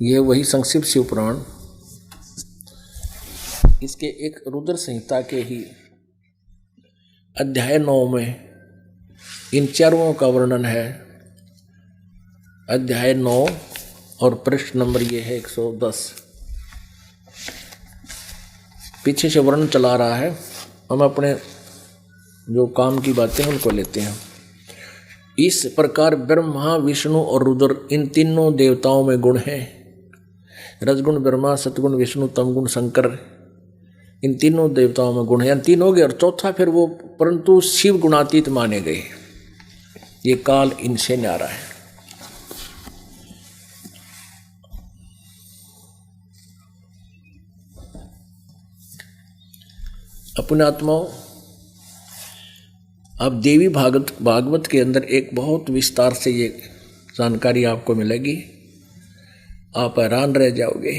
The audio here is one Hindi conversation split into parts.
ये वही संक्षिप्त शिव पुराण, इसके एक रुद्र संहिता के ही अध्याय 9 में इन चारों का वर्णन है। अध्याय 9 और पृष्ठ नंबर ये है 110। पीछे से वर्णन चला रहा है, हम अपने जो काम की बातें हैं उनको लेते हैं। इस प्रकार ब्रह्मा, विष्णु और रुद्र इन तीनों देवताओं में गुण हैं। रजगुण ब्रह्मा, सतगुण विष्णु, तमगुण शंकर, इन तीनों देवताओं में गुण है। तीन हो गए और चौथा फिर वो परंतु शिव गुणातीत माने गए। ये काल इनसे न्यारा है। अपने आत्माओं, अब देवी भागवत के अंदर एक बहुत विस्तार से ये जानकारी आपको मिलेगी, आप हैरान रह जाओगे।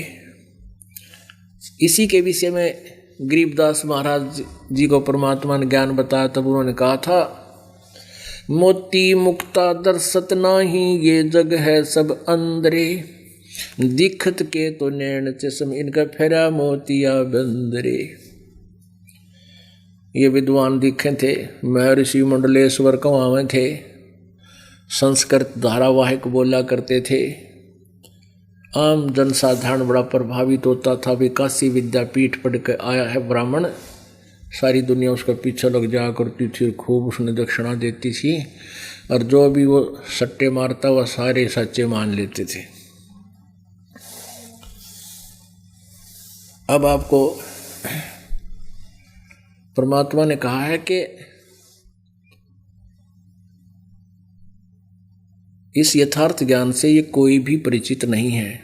इसी के विषय में गरीबदास महाराज जी को परमात्मा ने ज्ञान बताया, तब उन्होंने कहा था, मोती मुक्ता दर्शत नाही, ये जग है सब अंदरे, दिखत के तो नैन चश्म, इनका फेरा मोतिया बंदरे। ये विद्वान दिखे थे, महर्षि मंडलेश्वर कमावे थे, संस्कृत धारावाहिक बोला करते थे, आम जनसाधारण बड़ा प्रभावित होता था। विकासी विद्यापीठ पढ़ के आया है ब्राह्मण, सारी दुनिया उसका पीछे लग जाया करती थी, खूब उसने दक्षिणा देती थी, और जो भी वो सट्टे मारता वह सारे सच्चे मान लेते थे। अब आपको परमात्मा ने कहा है कि इस यथार्थ ज्ञान से ये कोई भी परिचित नहीं है,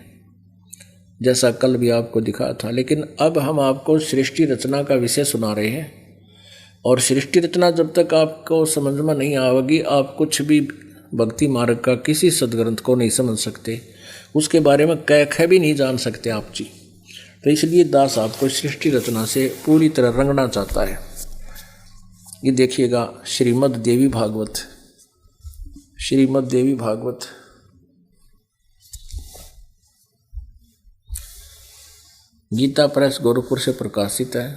जैसा कल भी आपको दिखा था। लेकिन अब हम आपको सृष्टि रचना का विषय सुना रहे हैं, और सृष्टि रचना जब तक आपको समझ में नहीं आएगी, आप कुछ भी भक्ति मार्ग का किसी सदग्रंथ को नहीं समझ सकते, उसके बारे में कह भी नहीं जान सकते आप जी। तो इसलिए दास आपको सृष्टि रचना से पूरी तरह रंगना चाहता है। ये देखिएगा, श्रीमद् देवी भागवत, श्रीमद् देवी भागवत गीता प्रेस गोरखपुर से प्रकाशित है।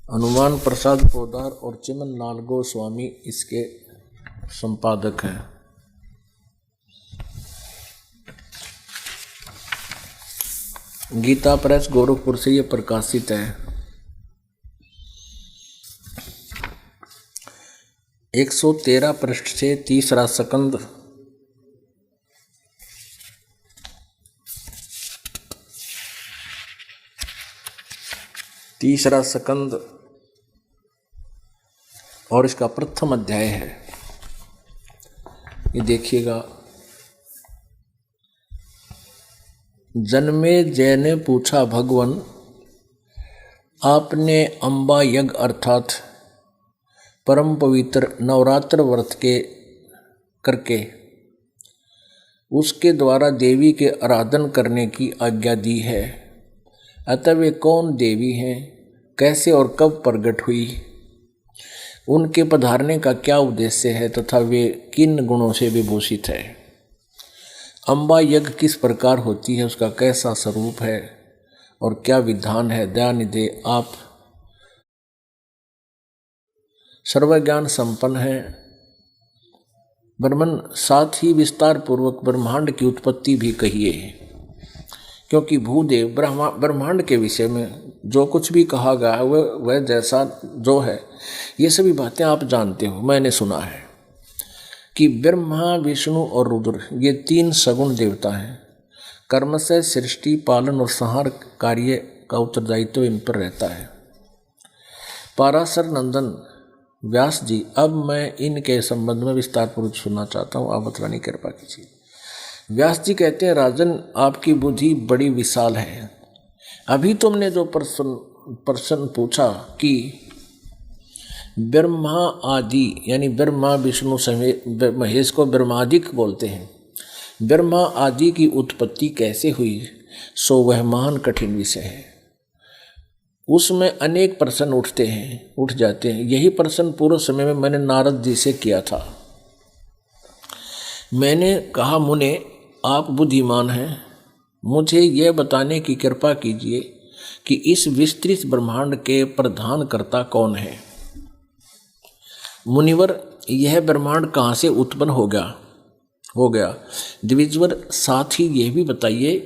हनुमान प्रसाद पोदार और चिमन लाल गोस्वामी इसके संपादक हैं। गीता प्रेस गोरखपुर से ये प्रकाशित है। 113 पृष्ठ से तीसरा सकंद, तीसरा सकंद और इसका प्रथम अध्याय है। ये देखिएगा, जन्मे जय ने पूछा भगवन, आपने अंबा यज्ञ अर्थात परम पवित्र नवरात्र व्रत के करके उसके द्वारा देवी के आराधन करने की आज्ञा दी है। अतः वे कौन देवी हैं, कैसे और कब प्रकट हुई, उनके पधारने का क्या उद्देश्य है, तथा वे किन गुणों से विभूषित है। अंबा यज्ञ किस प्रकार होती है, उसका कैसा स्वरूप है और क्या विधान है। दयानिधे आप सर्वज्ञान संपन्न है। ब्रह्मन साथ ही विस्तार पूर्वक ब्रह्मांड की उत्पत्ति भी कहिए, क्योंकि भूदेव ब्रह्मांड के विषय में जो कुछ भी कहा गया है वह जैसा जो है, ये सभी बातें आप जानते हो। मैंने सुना है कि ब्रह्मा, विष्णु और रुद्र ये तीन सगुण देवता हैं। कर्म से सृष्टि, पालन और संहार कार्य का उत्तरदायित्व इन पर रहता है। पाराशर नंदन व्यास जी, अब मैं इनके संबंध में विस्तार पूर्वक सुनना चाहता हूँ, आप बतलाने की कृपा कीजिए। व्यास जी कहते हैं, राजन आपकी बुद्धि बड़ी विशाल है। अभी तुमने जो प्रश्न पूछा कि ब्रह्मा आदि यानी ब्रह्मा, विष्णु समेत महेश को ब्रह्मादिक बोलते हैं, ब्रह्मा आदि की उत्पत्ति कैसे हुई, सो वह महान कठिन विषय है। उसमें अनेक प्रश्न उठ जाते हैं। यही प्रश्न पूर्व समय में मैंने नारद जी से किया था। मैंने कहा, मुने आप बुद्धिमान हैं, मुझे यह बताने की कृपा कीजिए कि इस विस्तृत ब्रह्मांड के प्रधानकर्ता कौन है। मुनिवर, यह ब्रह्मांड कहाँ से उत्पन्न हो गया। द्विजवर, साथ ही यह भी बताइए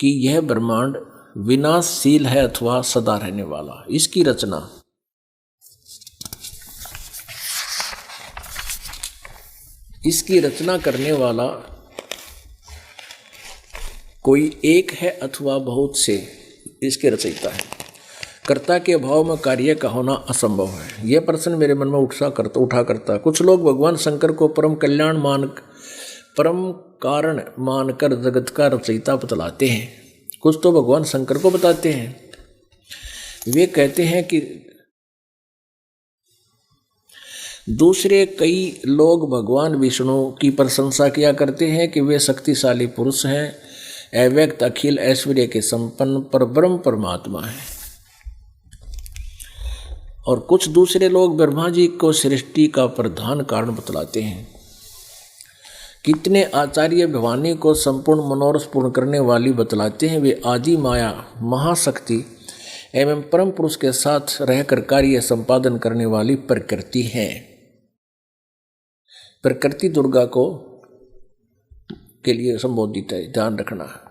कि यह ब्रह्मांड विनाशशील है अथवा सदा रहने वाला। इसकी रचना करने वाला कोई एक है अथवा बहुत से इसके रचयिता है। कर्ता के अभाव में कार्य का होना असंभव है। यह प्रश्न मेरे मन में उठा करता। कुछ लोग भगवान शंकर को परम कारण मानकर जगत का रचयिता बतलाते हैं। कुछ तो भगवान शंकर को बताते हैं। वे कहते हैं कि दूसरे कई लोग भगवान विष्णु की प्रशंसा किया करते हैं कि वे शक्तिशाली पुरुष हैं, अव्यक्त अखिल ऐश्वर्य के संपन्न परब्रह्म परमात्मा है। और कुछ दूसरे लोग ब्रह्मा जी को सृष्टि का प्रधान कारण बतलाते हैं। कितने आचार्य भवानी को संपूर्ण मनोरथ पूर्ण करने वाली बतलाते हैं। वे आदि माया महाशक्ति एवं परम पुरुष के साथ रहकर कार्य संपादन करने वाली प्रकृति है। प्रकृति दुर्गा के लिए संबोधित है, ध्यान रखना।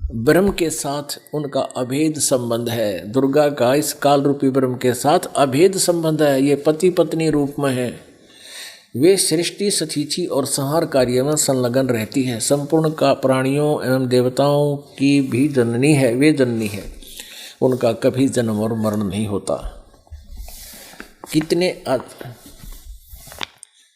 ब्रह्म के साथ उनका अभेद संबंध है। दुर्गा का इस काल रूपी ब्रह्म के साथ अभेद संबंध है। ये पति पत्नी रूप में है। वे सृष्टि सतीथि और संहार कार्य में संलग्न रहती है। संपूर्ण का प्राणियों एवं देवताओं की भी जननी है। वे जननी है, उनका कभी जन्म और मरण नहीं होता।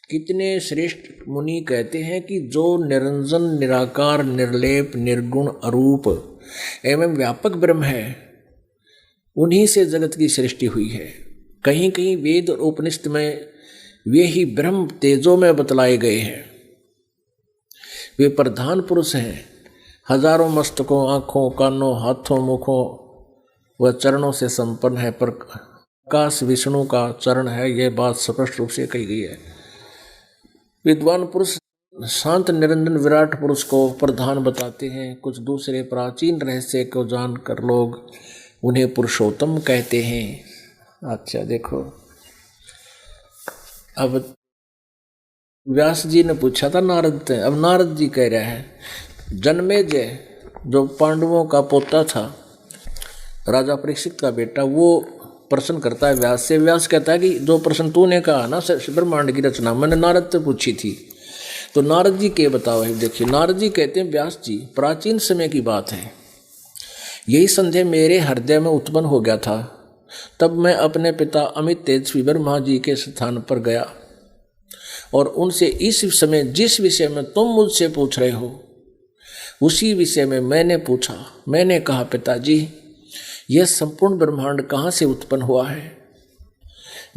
कितने श्रेष्ठ मुनि कहते हैं कि जो निरंजन निराकार निर्लेप निर्गुण अरूप एवं व्यापक ब्रह्म है, उन्हीं से जगत की सृष्टि हुई है। कहीं कहीं वेद और उपनिषद में वे ही ब्रह्म तेजों में बतलाए गए हैं। वे प्रधान पुरुष हैं। हजारों मस्तकों, आँखों, कानों, हाथों, मुखों व चरणों से संपन्न है। प्रकाश विष्णु का चरण है। यह बात स्पष्ट रूप से कही गई है। विद्वान पुरुष शांत निरंजन विराट पुरुष को प्रधान बताते हैं। कुछ दूसरे प्राचीन रहस्य को जानकर लोग उन्हें पुरुषोत्तम कहते हैं। अच्छा देखो, अब व्यास जी ने पूछा था नारद से, अब नारद जी कह रहे हैं। जन्मेजय जो पांडवों का पोता था, राजा परीक्षित का बेटा, वो प्रश्न करता है व्यास से। व्यास कहता है कि जो प्रश्न तूने कहा ना ब्रह्मांड की रचना, मैंने नारद से पूछी थी। तो नारद जी के बताओ है। देखिए, नारद जी कहते हैं, व्यास जी, प्राचीन समय की बात है। यही संदेह मेरे हृदय में उत्पन्न हो गया था। तब मैं अपने पिता अमित तेजस्वी ब्रह्मा जी के स्थान पर गया और उनसे इस समय जिस विषय में तुम मुझसे पूछ रहे हो उसी विषय में मैंने पूछा। मैंने कहा, पिताजी, यह संपूर्ण ब्रह्मांड कहाँ से उत्पन्न हुआ है?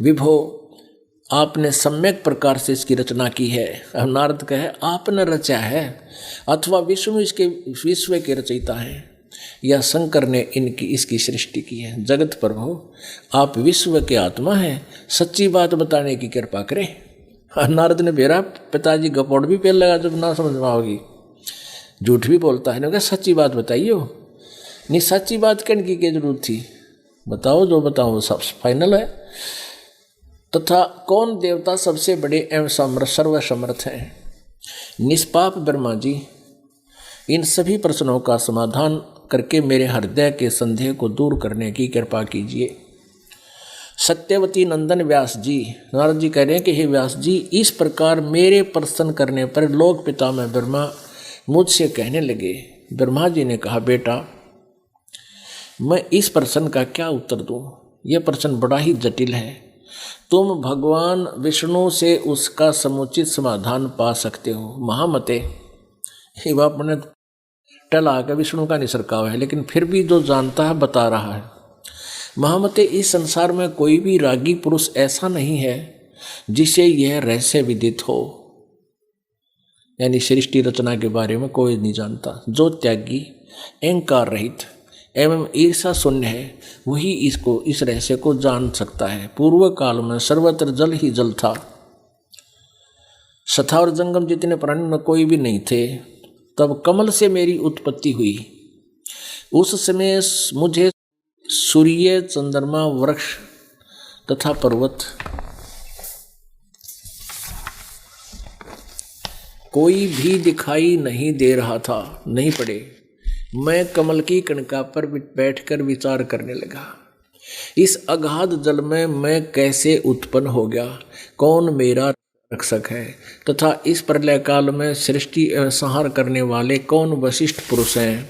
विभो, आपने सम्यक प्रकार से इसकी रचना की है। अब नारद कहे, आपने रचा है अथवा विष्णु इसके विश्व के रचयिता है, या शंकर ने इसकी सृष्टि की है। जगत प्रभु, आप विश्व के आत्मा हैं, सच्ची बात बताने की कृपा करें। नारद ने बेरा पिताजी गपोड़ भी पेल लगा, जब ना समझ में आओगी, झूठ भी बोलता है। कहा, सच्ची बात बताइए। नहीं, सच्ची बात कहने की क्या जरूरत थी? बताओ, जो बताओ वो सब फाइनल है। तथा कौन देवता सबसे बड़े एवं सर्वसमर्थ हैं? निष्पाप ब्रह्मा जी। इन सभी प्रश्नों का समाधान करके मेरे हृदय के संदेह को दूर करने की कृपा कीजिए। सत्यवती नंदन व्यास जी, नारद जी कह रहे हैं कि हे व्यास जी, इस प्रकार मेरे प्रश्न करने पर लोक पिता में ब्रह्मा मुझसे कहने लगे। ब्रह्मा जी ने कहा, बेटा, मैं इस प्रश्न का क्या उत्तर दूं? यह प्रश्न बड़ा ही जटिल है। तुम भगवान विष्णु से उसका समुचित समाधान पा सकते हो। महामते, ये बात मैंने टला के विष्णु का निसरकाव है, लेकिन फिर भी जो जानता है बता रहा है। महामते, इस संसार में कोई भी रागी पुरुष ऐसा नहीं है जिसे यह रहस्य विदित हो। यानी सृष्टि रचना के बारे में कोई नहीं जानता। जो त्यागी, अहंकार रहित एवं ईर्षा शून्य है, वही इस रहस्य को जान सकता है। पूर्व काल में सर्वत्र जल ही जल था। सथा और जंगम जितने प्राणी में कोई भी नहीं थे। तब कमल से मेरी उत्पत्ति हुई। उस समय मुझे सूर्य, चंद्रमा, वृक्ष तथा पर्वत कोई भी दिखाई नहीं दे रहा था, नहीं पड़े। मैं कमल की कणका पर बैठकर विचार करने लगा, इस अगाध जल में मैं कैसे उत्पन्न हो गया, कौन मेरा रक्षक है, तथा इस प्रलय काल में सृष्टि एवं संहार करने वाले कौन वशिष्ठ पुरुष हैं।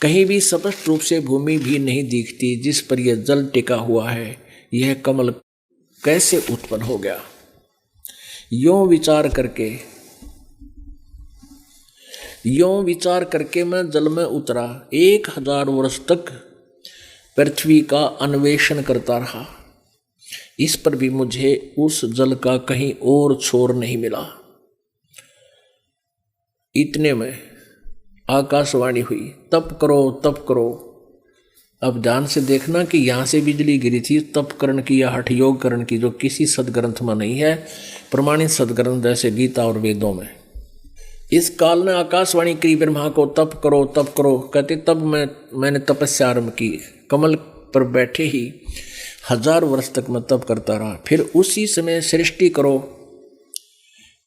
कहीं भी स्पष्ट रूप से भूमि भी नहीं दिखती जिस पर यह जल टिका हुआ है, यह कमल कैसे उत्पन्न हो गया। यों विचार करके मैं जल में उतरा। 1000 वर्ष तक पृथ्वी का अन्वेषण करता रहा, इस पर भी मुझे उस जल का कहीं और छोर नहीं मिला। इतने में आकाशवाणी हुई, तप करो तप करो। अब ध्यान से देखना कि यहाँ से बिजली गिरी थी तप करण की या हठ योग करण की, जो किसी सदग्रंथ में नहीं है, प्रमाणित सदग्रंथ जैसे गीता और वेदों में। इस काल ने आकाशवाणी की ब्रह्मा को, तप करो तप करो। कहते तब मैंने तपस्या आरंभ की। कमल पर बैठे ही 1000 वर्ष तक मैं तप करता रहा। फिर उसी समय सृष्टि करो,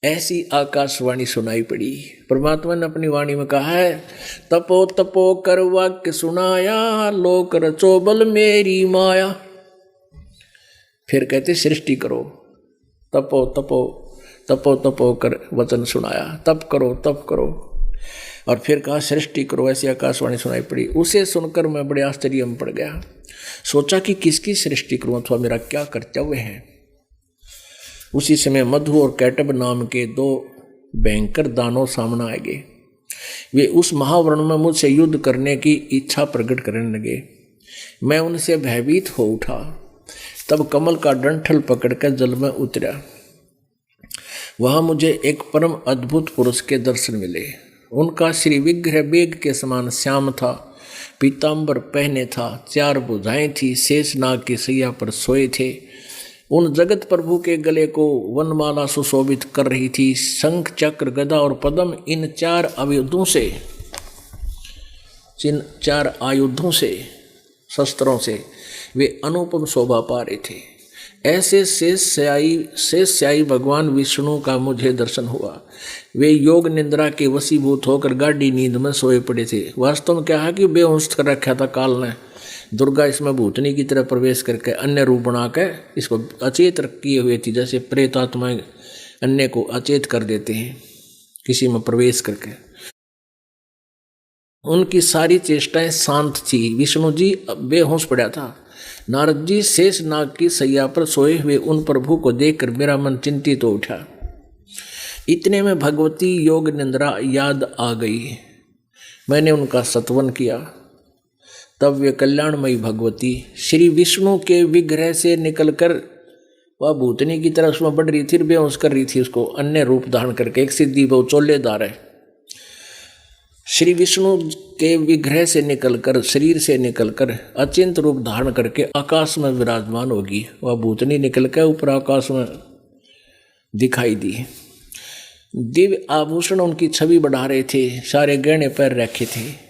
ऐसी आकाशवाणी सुनाई पड़ी। परमात्मा ने अपनी वाणी में कहा है, तपो तपो कर वाक्य सुनाया, लोक रचो बल मेरी माया। फिर कहते सृष्टि करो, तपो तपो तपो तपो कर वचन सुनाया, तप करो। और फिर कहा सृष्टि करो, ऐसी आकाशवाणी सुनाई पड़ी। उसे सुनकर मैं बड़े आश्चर्य में पड़ गया। सोचा कि किसकी सृष्टि करूं अथवा मेरा क्या कर्तव्य है। उसी समय मधु और कैटब नाम के 2 भयंकर दानव सामने आए गए। वे उस महावर्ण में मुझसे युद्ध करने की इच्छा प्रकट करने लगे। मैं उनसे भयभीत हो उठा। तब कमल का डंठल पकड़कर जल में उतरा। वहां मुझे एक परम अद्भुत पुरुष के दर्शन मिले। उनका श्री विग्रह मेघ के समान श्याम था, पीताम्बर पहने था, 4 भुजाएं थी, शेषनाग की सैया पर सोए थे। उन जगत प्रभु के गले को वनमाला सुशोभित कर रही थी। शंख, चक्र, गदा और पद्म, इन 4 आयुधों से शस्त्रों से वे अनुपम शोभा पा रहे थे। ऐसे शेषशायी भगवान विष्णु का मुझे दर्शन हुआ। वे योग निद्रा के वशीभूत होकर गाढ़ी नींद में सोए पड़े थे। वास्तव में क्या है कि बेहोश कर रखा था काल ने। दुर्गा इसमें भूतनी की तरह प्रवेश करके अन्य रूप बना के इसको अचेत किए हुए थी, जैसे प्रेत आत्माएं अन्य को अचेत कर देते हैं किसी में प्रवेश करके। उनकी सारी चेष्टाएं शांत थी। विष्णु जी बेहोश पड़ा था। नारद जी शेष नाग की सैया पर सोए हुए उन प्रभु को देखकर मेरा मन चिंतित हो उठा। इतने में भगवती योग निंद्रा याद आ गई। मैंने उनका सत्वन किया। तब वे कल्याणमयी भगवती श्री विष्णु के विग्रह से निकलकर वह भूतनी की तरह उसमें बढ़ रही थी, बेहोश कर रही थी उसको, अन्य रूप धारण करके। एक सिद्धि बहु चोलेदार है। श्री विष्णु के विग्रह से निकलकर, शरीर से निकलकर अचिंत रूप धारण करके आकाश में विराजमान होगी। वह भूतनी निकल कर ऊपर आकाश में दिखाई दी। दिव्य आभूषण उनकी छवि बढ़ा रहे थे, सारे गहने पैर रखे थे।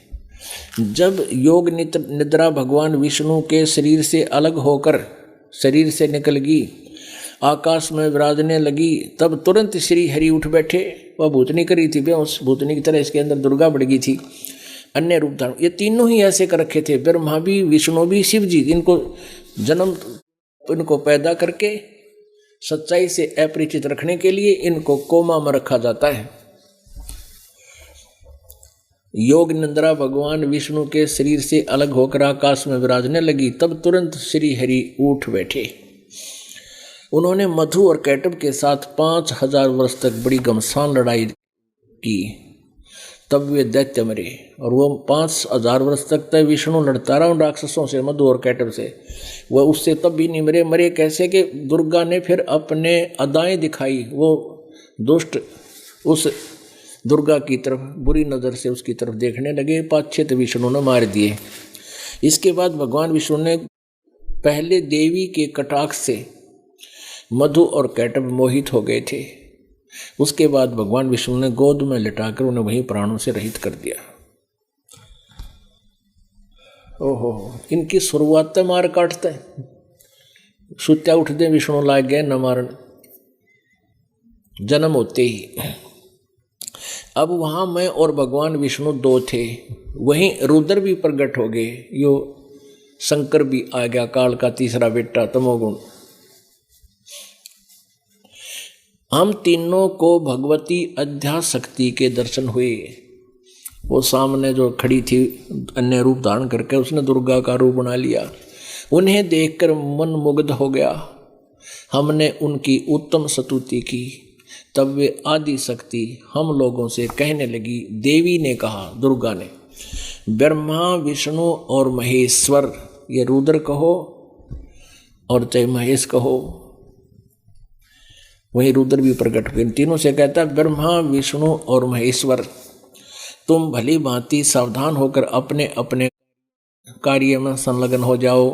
जब योग निद्रा भगवान विष्णु के शरीर से अलग होकर शरीर से निकल गई, आकाश में विराजने लगी, तब तुरंत श्री हरि उठ बैठे। वह भूतनी करी थी, उस भूतनी की तरह इसके अंदर दुर्गा बढ़ गई थी, अन्य रूप धारण। ये तीनों ही ऐसे कर रखे थे, ब्रह्मा भी, विष्णु भी, शिव जी। इनको पैदा करके सच्चाई से अपरिचित रखने के लिए इनको कोमा में रखा जाता है। योग निंद्रा भगवान विष्णु के शरीर से अलग होकर आकाश में विराजने लगी, तब तुरंत श्री हरि उठ बैठे। उन्होंने मधु और कैटब के साथ 5000 वर्ष तक बड़ी घमसान लड़ाई की। तब वे दैत्य मरे और वो 5000 वर्ष तक विष्णु लड़ता रहा उन राक्षसों से, मधु और कैटब से। वह उससे तब भी नहीं मरे कैसे कि दुर्गा ने फिर अपने अदाएं दिखाई। वो दुष्ट उस दुर्गा की तरफ बुरी नज़र से उसकी तरफ देखने लगे। 5-6 विष्णु ने मार दिए। इसके बाद भगवान विष्णु ने पहले देवी के कटाक्ष से मधु और कैटब मोहित हो गए थे। उसके बाद भगवान विष्णु ने गोद में लिटाकर उन्हें वहीं प्राणों से रहित कर दिया। ओहो, इनकी शुरुआत तो मार काटते सुत्या उठते विष्णु लाग गए न मारन, जन्म होते ही। अब वहां मैं और भगवान विष्णु दो थे, वहीं रुद्र भी प्रकट हो गए, यो शंकर भी आ गया, काल का तीसरा बेटा तमोगुण। हम तीनों को भगवती अध्याशक्ति के दर्शन हुए। वो सामने जो खड़ी थी अन्य रूप धारण करके, उसने दुर्गा का रूप बना लिया। उन्हें देखकर मन मुग्ध हो गया। हमने उनकी उत्तम स्तुति की। तब वे आदि शक्ति हम लोगों से कहने लगी। देवी ने कहा, दुर्गा ने, ब्रह्मा विष्णु और महेश्वर, ये रुद्र कहो और चाहे महेश कहो, वही रुद्र भी प्रकट हुए। इन तीनों से कहता है, ब्रह्मा विष्णु और महेश्वर, तुम भली भांति सावधान होकर अपने अपने कार्य में संलग्न हो जाओ।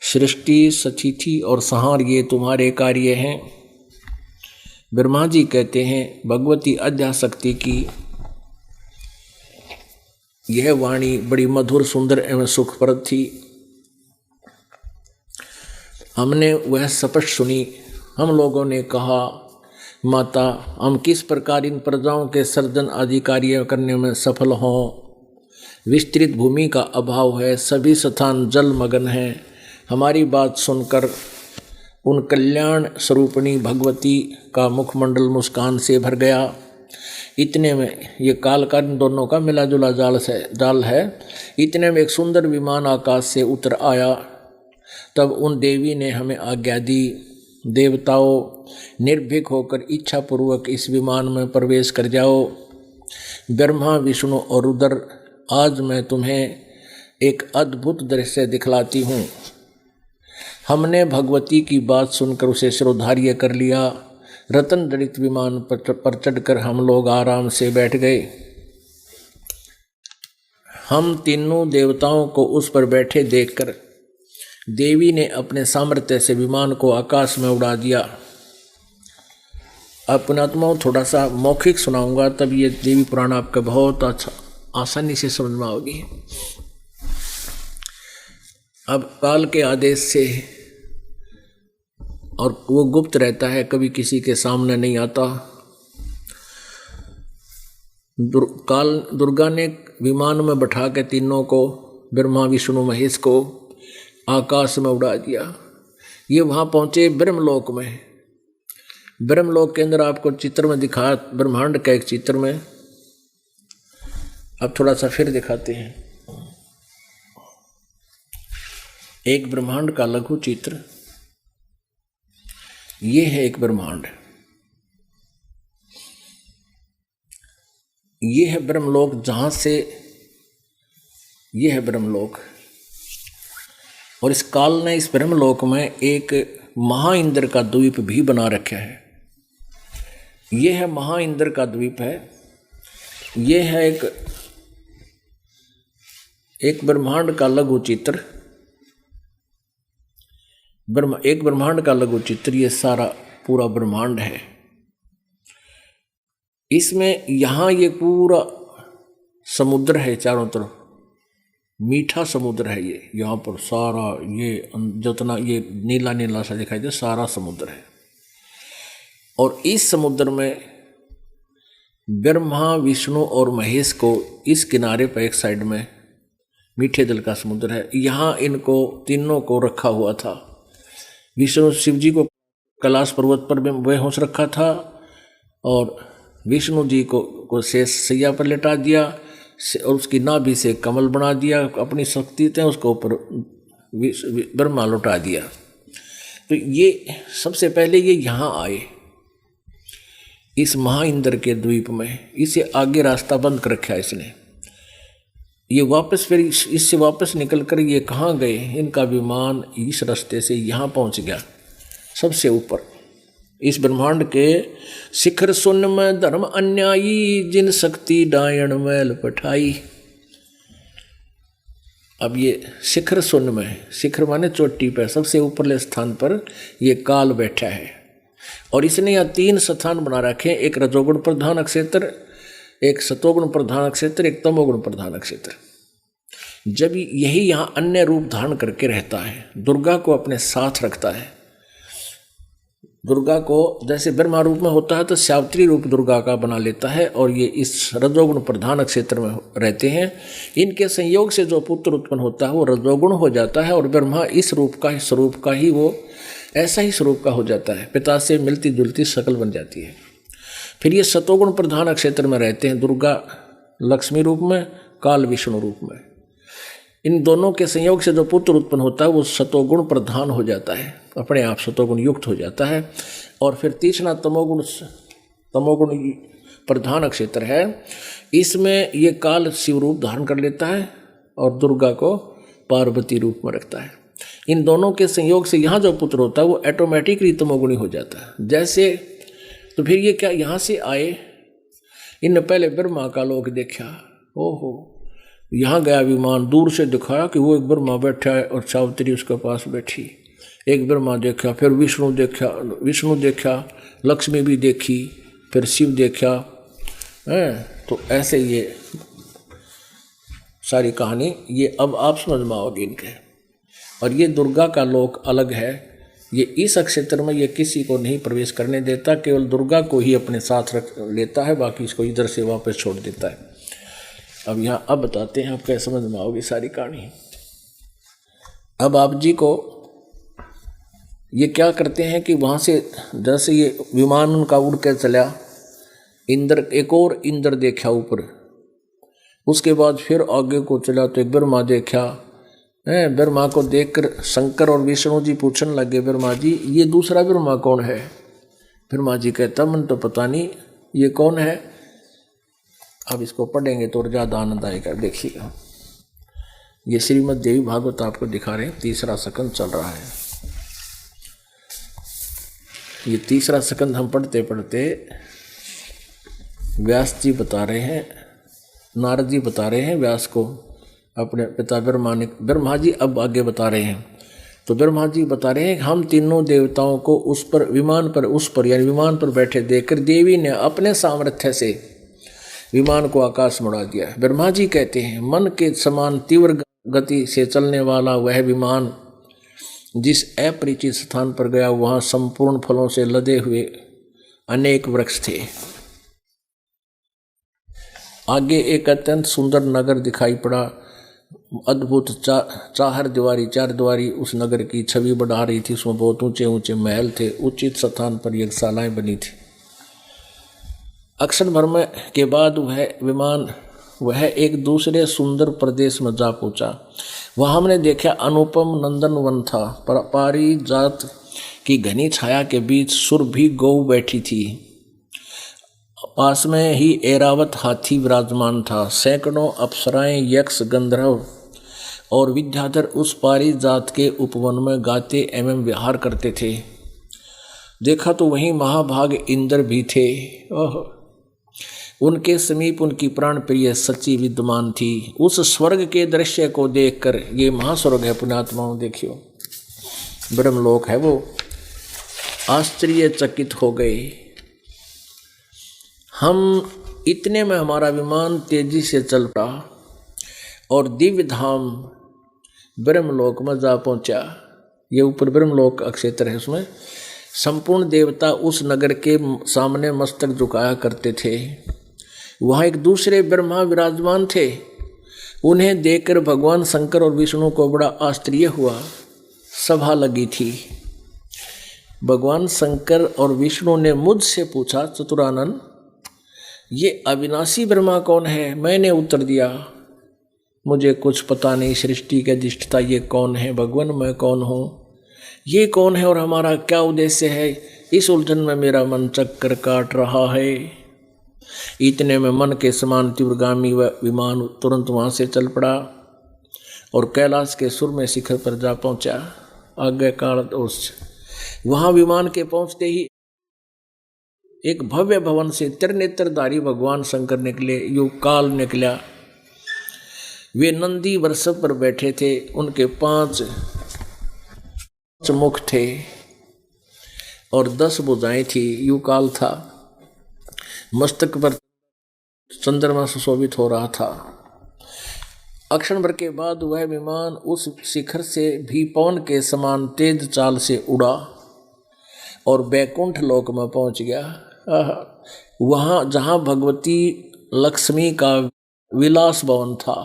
सृष्टि, सचिथि और संहार ये तुम्हारे कार्य हैं। ब्रह्मा जी कहते हैं, भगवती अध्याशक्ति की यह वाणी बड़ी मधुर, सुंदर एवं सुखप्रद थी। हमने वह स्पष्ट सुनी। हम लोगों ने कहा, माता, हम किस प्रकार इन प्रजाओं के सर्जन आदि कार्य करने में सफल हों। विस्तृत भूमि का अभाव है, सभी स्थान जलमग्न हैं। हमारी बात सुनकर उन कल्याण स्वरूपिणी भगवती का मुखमंडल मुस्कान से भर गया। इतने में, ये काल का दोनों का मिला जुला जाल है। इतने में एक सुंदर विमान आकाश से उतर आया। तब उन देवी ने हमें आज्ञा दी, देवताओं, निर्भीक होकर इच्छापूर्वक इस विमान में प्रवेश कर जाओ। ब्रह्मा विष्णु और रुद्र, आज मैं तुम्हें एक अद्भुत दृश्य दिखलाती हूँ। हमने भगवती की बात सुनकर उसे शिरोधार्य कर लिया। रतन जड़ित विमान पर चढ़कर हम लोग आराम से बैठ गए। हम तीनों देवताओं को उस पर बैठे देखकर देवी ने अपने सामर्थ्य से विमान को आकाश में उड़ा दिया। अपने आत्माओं थोड़ा सा मौखिक सुनाऊंगा, तब ये देवी पुराण आपका बहुत अच्छा आसानी से समझ में आओगी। अब काल के आदेश से, और वो गुप्त रहता है, कभी किसी के सामने नहीं आता। दुर्गा ने विमान में बैठा के तीनों को, ब्रह्मा विष्णु महेश को, आकाश में उड़ा दिया। ये वहाँ पहुँचे ब्रह्मलोक में। ब्रह्मलोक के अंदर आपको चित्र में दिखा, ब्रह्मांड का एक चित्र में। अब थोड़ा सा फिर दिखाते हैं। एक ब्रह्मांड का लघु चित्र, ये है एक ब्रह्मांड। ये है ब्रह्मलोक, जहां से, ये है ब्रह्मलोक। और इस काल ने इस ब्रह्मलोक में एक महाइंद्र का द्वीप भी बना रखा है। ये है महाइंद्र का द्वीप है। ये है एक ब्रह्मांड का लघु चित्र। एक ब्रह्मांड का लघु चित्र, ये सारा पूरा ब्रह्मांड है। इसमें यहाँ ये पूरा समुद्र है, चारों तरफ मीठा समुद्र है। ये यहाँ पर सारा, ये जितना ये नीला नीला सा दिखाई दे, सारा समुद्र है। और इस समुद्र में ब्रह्मा विष्णु और महेश को इस किनारे पर एक साइड में मीठे जल का समुद्र है। यहाँ इनको तीनों को रखा हुआ था। विष्णु शिव जी को कैलाश पर्वत पर बेहोश रखा था, और विष्णु जी को शेष सैया पर लेटा दिया, और उसकी नाभि से कमल बना दिया। अपनी शक्ति थे उसको ऊपर ब्रह्मा लौटा दिया। तो ये सबसे पहले ये यहाँ आए इस महाइंद्र के द्वीप में। इसे आगे रास्ता बंद कर रखा है इसने। ये वापस फिर इससे वापस निकल कर ये कहाँ गए? इनका विमान इस रास्ते से यहाँ पहुँच गया सबसे ऊपर। इस ब्रह्मांड के शिखर सुन में धर्म अन्यायी, जिन शक्ति डायण मैल पठाई। अब ये शिखर सुन में, शिखर माने चोटी पर, सबसे ऊपरले स्थान पर ये काल बैठा है। और इसने यहाँ 3 स्थान बना रखे, एक रजोगुण प्रधान नक्षत्र, एक सतोगुण प्रधान नक्षत्र, एक तमोगुण प्रधान नक्षत्र। जब यही यहाँ अन्य रूप धारण करके रहता है, दुर्गा को अपने साथ रखता है, दुर्गा को जैसे ब्रह्मा रूप में होता है तो सावित्री रूप दुर्गा का बना लेता है, और ये इस रजोगुण प्रधान क्षेत्र में रहते हैं। इनके संयोग से जो पुत्र उत्पन्न होता है वो रजोगुण हो जाता है, और ब्रह्मा इस रूप का स्वरूप का ही वो ऐसा ही स्वरूप का हो जाता है, पिता से मिलती जुलती शकल बन जाती है। फिर ये सतोगुण प्रधान क्षेत्र में रहते हैं, दुर्गा लक्ष्मी रूप में, काल विष्णु रूप में। इन दोनों के संयोग से जो पुत्र उत्पन्न होता है वो सतोगुण प्रधान हो जाता है, अपने आप सतोगुण युक्त हो जाता है। और फिर तीसरा तमोगुण प्रधान क्षेत्र है, इसमें ये काल शिव रूप धारण कर लेता है और दुर्गा को पार्वती रूप में रखता है। इन दोनों के संयोग से यहाँ जो पुत्र होता है वो ऑटोमेटिकली तमोगुणी हो जाता है। जैसे तो फिर ये क्या यहाँ से आए, इन पहले ब्रह्मा का लोक देखा, ओहो यहाँ गया विमान, दूर से दिखाया कि वो एक ब्रह्मा बैठा है और सावित्री उसके पास बैठी, एक ब्रह्मा देखा, फिर विष्णु देखा, लक्ष्मी भी देखी, फिर शिव देखा है। तो ऐसे ये सारी कहानी ये अब आप समझ में आओगे इनके। और ये दुर्गा का लोक अलग है, ये इस क्षेत्र में ये किसी को नहीं प्रवेश करने देता, केवल दुर्गा को ही अपने साथ रख लेता है, बाकी इसको इधर से वापस छोड़ देता है। अब बताते हैं, आप कैसे समझ में आओगी सारी कहानी। अब आप जी को ये क्या करते हैं कि वहाँ से जैसे ये विमान उनका उड़ कर चला, इंद्र एक और इंद्र देखा ऊपर, उसके बाद फिर आगे को चला तो एक ब्रह्मा देखा है। ब्रह्मा को देखकर शंकर और विष्णु जी पूछने लगे, ब्रह्मा जी ये दूसरा ब्रह्मा कौन है? ब्रह्मा जी कहता मन तो पता नहीं ये कौन है। अब इसको पढ़ेंगे तो ज़्यादा आनंद आएगा। देखिएगा, ये श्रीमद् देवी भागवत आपको दिखा रहे हैं, तीसरा स्कंद चल रहा है। ये तीसरा स्कंद हम पढ़ते पढ़ते व्यास जी बता रहे हैं, नारद जी बता रहे हैं व्यास को, अपने पिता ब्रह्मा जी अब आगे बता रहे हैं। तो ब्रह्मा जी बता रहे हैं हम तीनों देवताओं को उस पर विमान पर बैठे देखकर देवी ने अपने सामर्थ्य से विमान को आकाश में उड़ा दिया। ब्रह्मा जी कहते हैं मन के समान तीव्र गति से चलने वाला वह विमान जिस अपरिचित स्थान पर गया, वहाँ संपूर्ण फलों से लदे हुए अनेक वृक्ष थे। आगे एक अत्यंत सुंदर नगर दिखाई पड़ा, अद्भुत चार द्वारी उस नगर की छवि बढ़ा रही थी। उसमें बहुत ऊंचे ऊंचे महल थे, उचित स्थान पर यज्ञशालाएं बनी थी। अक्षर भर में के बाद वह एक दूसरे सुंदर प्रदेश में जा पहुंचा। वहाँ हमने देखा अनुपम नंदन वन था, पारिजात की घनी छाया के बीच सुरभि गौ बैठी थी। पास में ही ऐरावत हाथी विराजमान था। सैकड़ों अप्सराएं, यक्ष, गंधर्व और विद्याधर उस पारिजात के उपवन में गाते एवं विहार करते थे। देखा तो वहीं महाभाग इंद्र भी थे। उनके समीप उनकी प्राण प्रिय सची विद्यमान थी। उस स्वर्ग के दृश्य को देखकर, ये महास्वर्ग है पुण्यात्माओं, देखियो ब्रह्मलोक है, वो आश्चर्यचकित हो गए। हम इतने में हमारा विमान तेजी से चल पड़ा और दिव्य धाम ब्रह्मलोक में जा पहुंचा। ये ऊपर ब्रह्मलोक क्षेत्र है, उसमें संपूर्ण देवता उस नगर के सामने मस्तक झुकाया करते थे। वहाँ एक दूसरे ब्रह्मा विराजमान थे। उन्हें देखकर भगवान शंकर और विष्णु को बड़ा आश्चर्य हुआ। सभा लगी थी। भगवान शंकर और विष्णु ने मुझसे पूछा, चतुरानन ये अविनाशी ब्रह्मा कौन है? मैंने उत्तर दिया, मुझे कुछ पता नहीं, सृष्टि के अधिष्ठाता ये कौन है? भगवान मैं कौन हूँ? ये कौन है और हमारा क्या उद्देश्य है? इस उलझन में मेरा मन चक्कर काट रहा है। इतने में मन के समान तीव्रगामी विमान तुरंत वहाँ से चल पड़ा और कैलाश के सुर में शिखर पर जा पहुँचा। आगे काल वहाँ विमान के पहुँचते ही एक भव्य भवन से त्रिनेत्रधारी भगवान शंकर निकले, युग काल निकला। वे नंदी वृषभ पर बैठे थे। उनके 5 मुख थे और 10 भुजाएं थी, युकाल था, मस्तक पर चंद्रमा सुशोभित हो रहा था। अक्षण भर के बाद वह विमान उस शिखर से भी पवन के समान तेज चाल से उड़ा और बैकुंठ लोक में पहुंच गया। वहां जहां भगवती लक्ष्मी का विलास भवन था।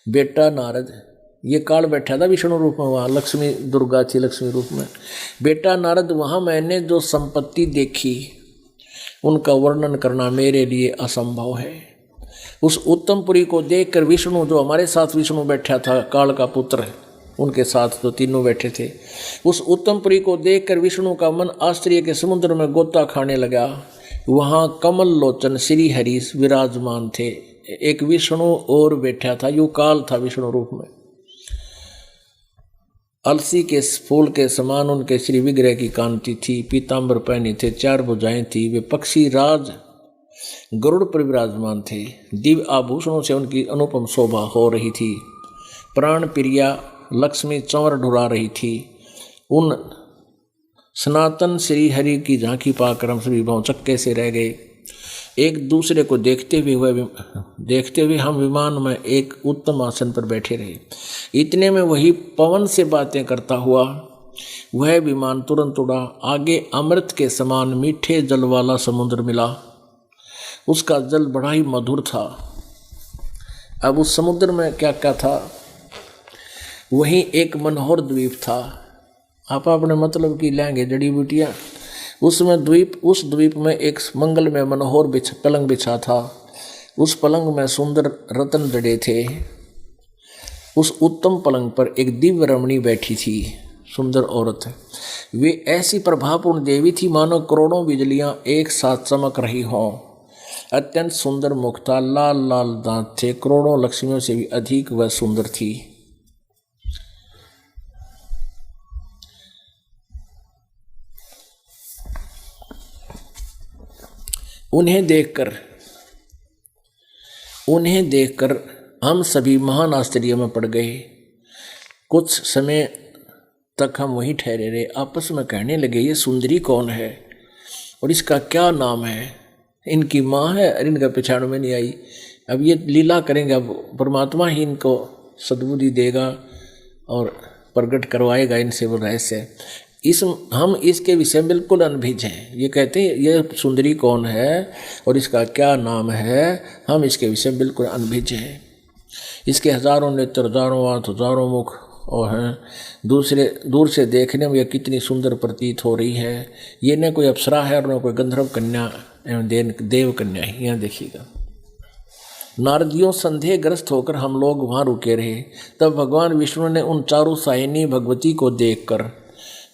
बेटा नारद, ये काल बैठा था विष्णु रूप में, वहाँ लक्ष्मी दुर्गा थी लक्ष्मी रूप में। बेटा नारद, वहाँ मैंने जो संपत्ति देखी उनका वर्णन करना मेरे लिए असंभव है। उस उत्तमपुरी को देखकर विष्णु, जो हमारे साथ विष्णु बैठा था, काल का पुत्र है, उनके साथ जो तीनों बैठे थे, उस उत्तमपुरी को देखकर विष्णु का मन आश्चर्य के समुद्र में गोता खाने लगा। वहाँ कमल लोचन श्री हरि विराजमान थे। एक विष्णु और बैठा था, यो काल था विष्णु रूप में। अलसी के फूल के समान उनके श्री विग्रह की कांति थी। पीतांबर पहने थे, 4 भुजाएं थी। वे पक्षी राज गरुड़ पर विराजमान थे। दिव्य आभूषणों से उनकी अनुपम शोभा हो रही थी। प्राण प्रिया लक्ष्मी चंवर ढुरा रही थी। उन सनातन श्री हरि की झांकी पाकर हम सभी भौचक्के से रह गए। एक दूसरे को देखते हुए हम विमान में एक उत्तम आसन पर बैठे रहे। इतने में वही पवन से बातें करता हुआ वह विमान तुरंत उड़ा। आगे अमृत के समान मीठे जल वाला समुद्र मिला। उसका जल बड़ा ही मधुर था। अब उस समुद्र में क्या क्या था? वहीं एक मनोहर द्वीप था। आप अपने मतलब की लेंगे जड़ी बूटियाँ। उस द्वीप में एक मंगल में मनोहर पलंग बिछा था। उस पलंग में सुंदर रत्न जड़े थे। उस उत्तम पलंग पर एक दिव्य रमणी बैठी थी, सुंदर औरत। वे ऐसी प्रभापूर्ण देवी थी मानो करोड़ों बिजलियां एक साथ चमक रही हों। अत्यंत सुंदर मुख था, लाल लाल दांत थे। करोड़ों लक्ष्मियों से भी अधिक वह सुंदर थी। उन्हें देखकर हम सभी महान आश्चर्य में पड़ गए। कुछ समय तक हम वहीं ठहरे रहे। आपस में कहने लगे, ये सुंदरी कौन है और इसका क्या नाम है? इनकी माँ है और इनका पहचान में नहीं आई। अब ये लीला करेंगे, अब परमात्मा ही इनको सद्बुद्धि देगा और प्रकट करवाएगा इनसे वो रहस्य। हम इसके विषय में बिल्कुल अनभिज्ञ हैं। ये कहते हैं ये सुंदरी कौन है और इसका क्या नाम है, हम इसके विषय में बिल्कुल अनभिज्ञ हैं। इसके हजारों नेत्र, हजारों हाथ, हजारों मुख और हैं। दूर से देखने में यह कितनी सुंदर प्रतीत हो रही है। ये न कोई अप्सरा है और न कोई गंधर्व कन्या एवं देव कन्या है। यहाँ देखिएगा। नारदियों संदेहग्रस्त होकर हम लोग वहाँ रुके रहे। तब भगवान विष्णु ने उन चारों साहिनी भगवती को देखकर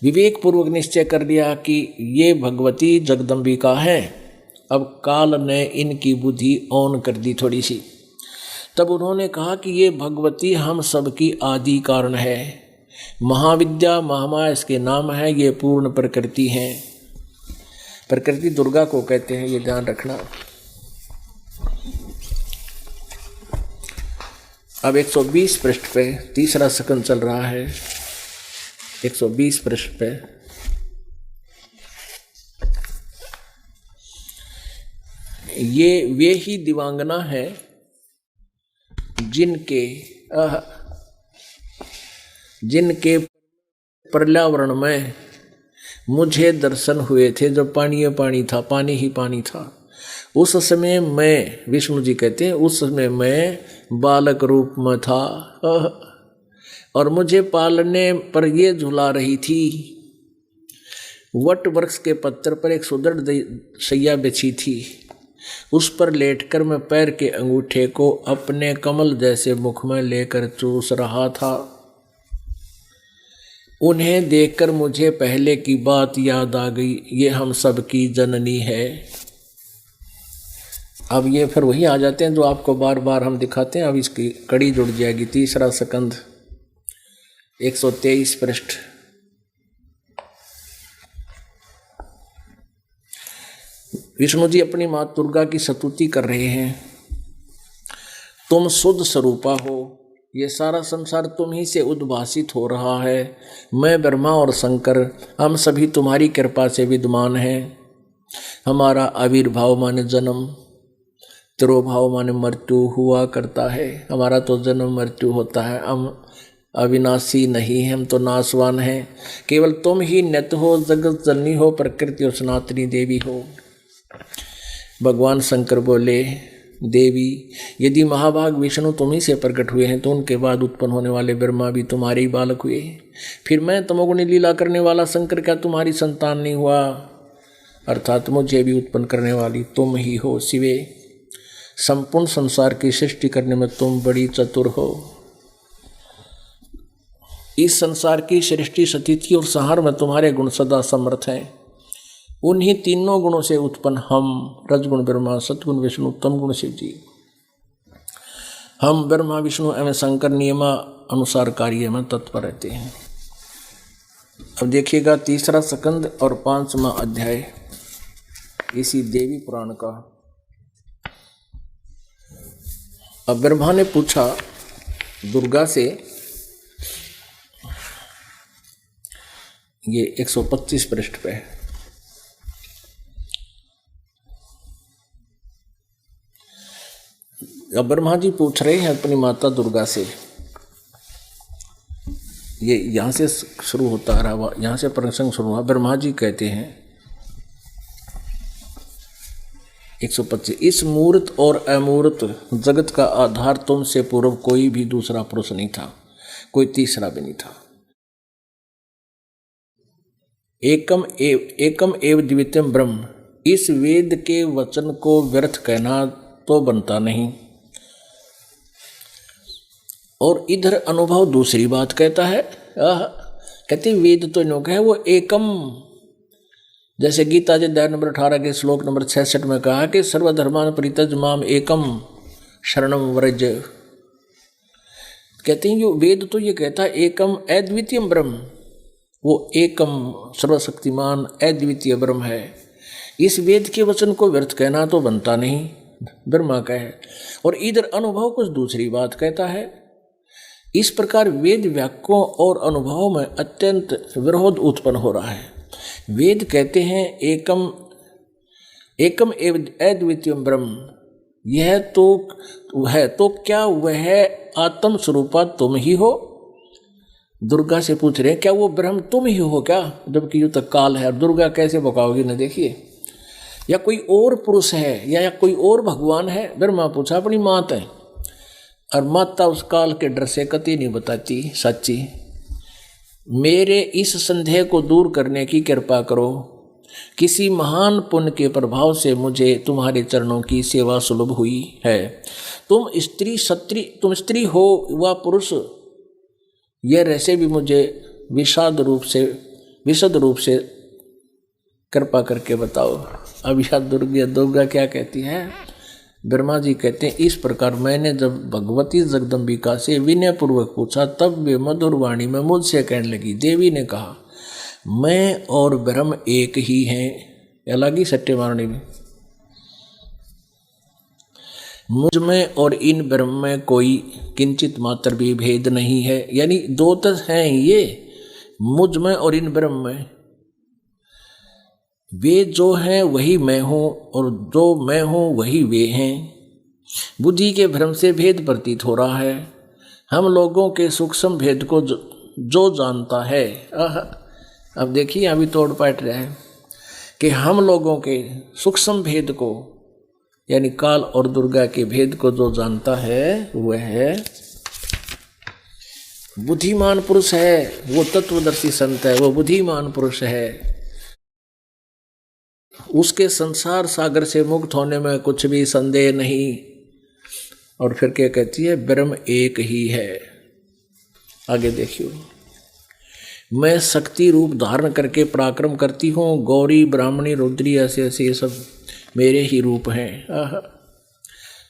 विवेक पूर्वक निश्चय कर लिया कि ये भगवती जगदम्बिका है। अब काल ने इनकी बुद्धि ऑन कर दी थोड़ी सी। तब उन्होंने कहा कि ये भगवती हम सबकी आदि कारण है। महाविद्या महामाया इसके नाम है। ये पूर्ण प्रकृति है। प्रकृति दुर्गा को कहते हैं, ये ध्यान रखना। अब 120 पृष्ठ पे तीसरा सकंद चल रहा है। 120 पृष्ठ पे ये वे ही दिवांगना है जिनके पर्यावरण में मुझे दर्शन हुए थे। जब पानी था, पानी ही पानी था। उस समय मैं, विष्णु जी कहते हैं, उस समय मैं बालक रूप में था और मुझे पालने पर ये झुला रही थी। वट वृक्ष के पत्थर पर एक सुदृढ़ शैया बिछी थी। उस पर लेटकर मैं पैर के अंगूठे को अपने कमल जैसे मुख में लेकर चूस रहा था। उन्हें देखकर मुझे पहले की बात याद आ गई। ये हम सबकी जननी है। अब ये फिर वही आ जाते हैं जो आपको बार बार हम दिखाते हैं। अब इसकी कड़ी जुड़ जाएगी। तीसरा सकंद 123 पृष्ठ। विष्णु जी अपनी माँ दुर्गा की स्तुति कर रहे हैं। तुम शुद्ध स्वरूपा हो, ये सारा संसार तुम ही से उद्भासित हो रहा है। मैं ब्रह्मा और शंकर हम सभी तुम्हारी कृपा से विद्यमान हैं। हमारा आविर्भाव माने जन्म, तिरोभाव माने मृत्यु हुआ करता है। हमारा तो जन्म मृत्यु होता है, हम अविनाशी नहीं, हम तो नाशवान हैं। केवल तुम ही नित्य हो, जगत जननी हो, प्रकृति और सनातनी देवी हो। भगवान शंकर बोले, देवी यदि महाभाग विष्णु तुम ही से प्रकट हुए हैं तो उनके बाद उत्पन्न होने वाले ब्रह्मा भी तुम्हारे ही बालक हुए। फिर मैं तमोगुणी लीला करने वाला शंकर क्या तुम्हारी संतान नहीं हुआ? अर्थात मुझे भी उत्पन्न करने वाली तुम ही हो शिवे। संपूर्ण संसार की सृष्टि करने में तुम बड़ी चतुर हो। इस संसार की सृष्टि, स्थिति और संहार में तुम्हारे गुण सदा समर्थ हैं। उन्हीं तीनों गुणों से उत्पन्न हम, रजगुण ब्रह्मा, सतगुण विष्णु, तमगुण शिव जी, हम ब्रह्मा विष्णु एवं शंकर नियमा अनुसार कार्य में तत्पर रहते हैं। अब देखिएगा तीसरा स्कंद और 5वां अध्याय इसी देवी पुराण का। अब ब्रह्मा ने पूछा दुर्गा से, ये 125 पृष्ठ पे है। अब ब्रह्मा जी पूछ रहे हैं अपनी माता दुर्गा से, ये यहाँ से शुरू होता रहा, यहाँ से प्रसंग शुरू हुआ। ब्रह्मा जी कहते हैं 125, इस मूर्त और अमूर्त जगत का आधार तुमसे पूर्व कोई भी दूसरा पुरुष नहीं था, कोई तीसरा भी नहीं था। एकम एव द्वितीयम ब्रह्म, इस वेद के वचन को व्यर्थ कहना तो बनता नहीं। और इधर अनुभव दूसरी बात कहता है। कहते वेद तो इन्हों का है वो एकम, जैसे गीता जी अध्याय नंबर 18 के श्लोक नंबर 66 में कहा कि सर्वधर्मान परित्यज माम एकम शरणम व्रज। कहते हैं जो वेद तो ये कहता है एकम अद्वितीयम ब्रह्म, वो एकम सर्वशक्तिमान अद्वितीय ब्रह्म है। इस वेद के वचन को व्यर्थ कहना तो बनता नहीं, ब्रह्मा का है। और इधर अनुभव कुछ दूसरी बात कहता है। इस प्रकार वेद वाक्यों और अनुभवों में अत्यंत विरोध उत्पन्न हो रहा है। वेद कहते हैं एकम एव अद्वितीयम ब्रह्म, यह तो है, तो क्या वह आत्म स्वरूपा तुम ही हो? दुर्गा से पूछ रहे हैं क्या वो ब्रह्म तुम ही हो क्या? जबकि युग तक काल है। दुर्गा कैसे बकाओगी न, देखिए, या कोई और पुरुष है या कोई और भगवान है? ब्रह्मा पूछा अपनी माता है, और माता उस काल के डर से कति नहीं बताती सच्ची। मेरे इस संदेह को दूर करने की कृपा करो। किसी महान पुण्य के प्रभाव से मुझे तुम्हारे चरणों की सेवा सुलभ हुई है। तुम स्त्री हो व पुरुष, यह रहस्य भी मुझे विशद रूप से कृपा करके बताओ। अब यह दुर्गा क्या कहती है? ब्रह्मा जी कहते हैं इस प्रकार मैंने जब भगवती जगदम्बिका से विनय पूर्वक पूछा, तब वे मधुर वाणी में मुझसे कहने लगी। देवी ने कहा, मैं और ब्रह्म एक ही हैं। अलग ही सत्यवाणी में, मुझ में और इन ब्रह्म में कोई किंचित मात्र भी भेद नहीं है। यानी दो तो हैं ये, मुझ में और इन ब्रह्म में। वे जो हैं वही मैं हूँ, और जो मैं हूँ वही वे हैं। बुद्धि के भ्रम से भेद प्रतीत हो रहा है। हम लोगों के सूक्ष्म भेद को जो जानता है, अब देखिए अभी तोड़ पाट रहा है कि हम लोगों के सूक्ष्म भेद को, यानी काल और दुर्गा के भेद को जो जानता है वह है बुद्धिमान पुरुष है। वो तत्वदर्शी संत है, वो बुद्धिमान पुरुष है। उसके संसार सागर से मुक्त होने में कुछ भी संदेह नहीं। और फिर क्या कहती है? ब्रह्म एक ही है। आगे देखियो, मैं शक्ति रूप धारण करके पराक्रम करती हूँ। गौरी, ब्राह्मणी, रुद्री, ऐसे ऐसे ये सब मेरे ही रूप हैं।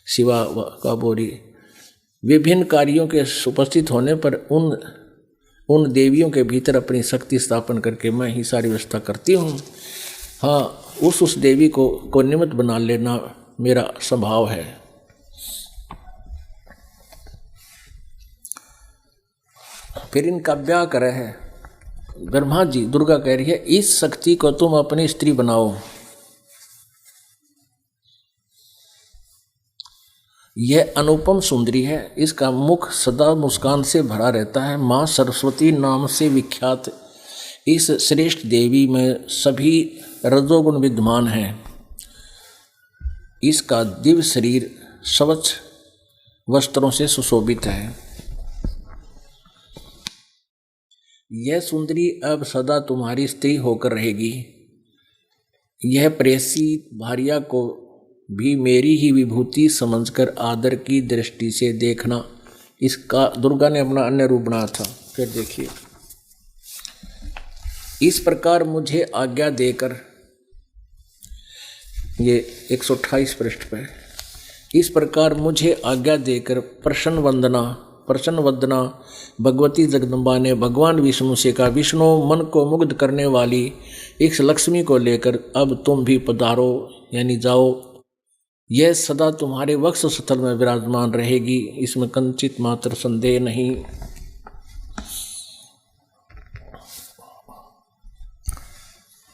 शिवा का बोरी, विभिन्न कार्यों के उपस्थित होने पर उन देवियों के भीतर अपनी शक्ति स्थापन करके मैं ही सारी व्यवस्था करती हूँ। हाँ, उस देवी को निमित्त बना लेना मेरा स्वभाव है। फिर इनका ब्याह करे है। ब्रह्मा जी, दुर्गा कह रही है इस शक्ति को तुम अपनी स्त्री बनाओ। यह अनुपम सुंदरी है, इसका मुख सदा मुस्कान से भरा रहता है। माँ सरस्वती नाम से विख्यात इस श्रेष्ठ देवी में सभी रजोगुण विद्यमान हैं। इसका दिव्य शरीर स्वच्छ वस्त्रों से सुशोभित है। यह सुंदरी अब सदा तुम्हारी स्त्री होकर रहेगी। यह प्रेसी भार्या को भी मेरी ही विभूति समझकर आदर की दृष्टि से देखना। इसका दुर्गा ने अपना अन्य रूप बनाया था। फिर देखिए, इस प्रकार मुझे आज्ञा देकर, ये 128 पृष्ठ पे, इस प्रकार मुझे आज्ञा देकर प्रसन्न वंदना भगवती जगदम्बा ने भगवान विष्णु से कहा, विष्णु मन को मुग्ध करने वाली इस लक्ष्मी को लेकर अब तुम भी पधारो, यानी जाओ। यह सदा तुम्हारे वक्ष स्थल में विराजमान रहेगी, इसमें कंचित मात्र संदेह नहीं।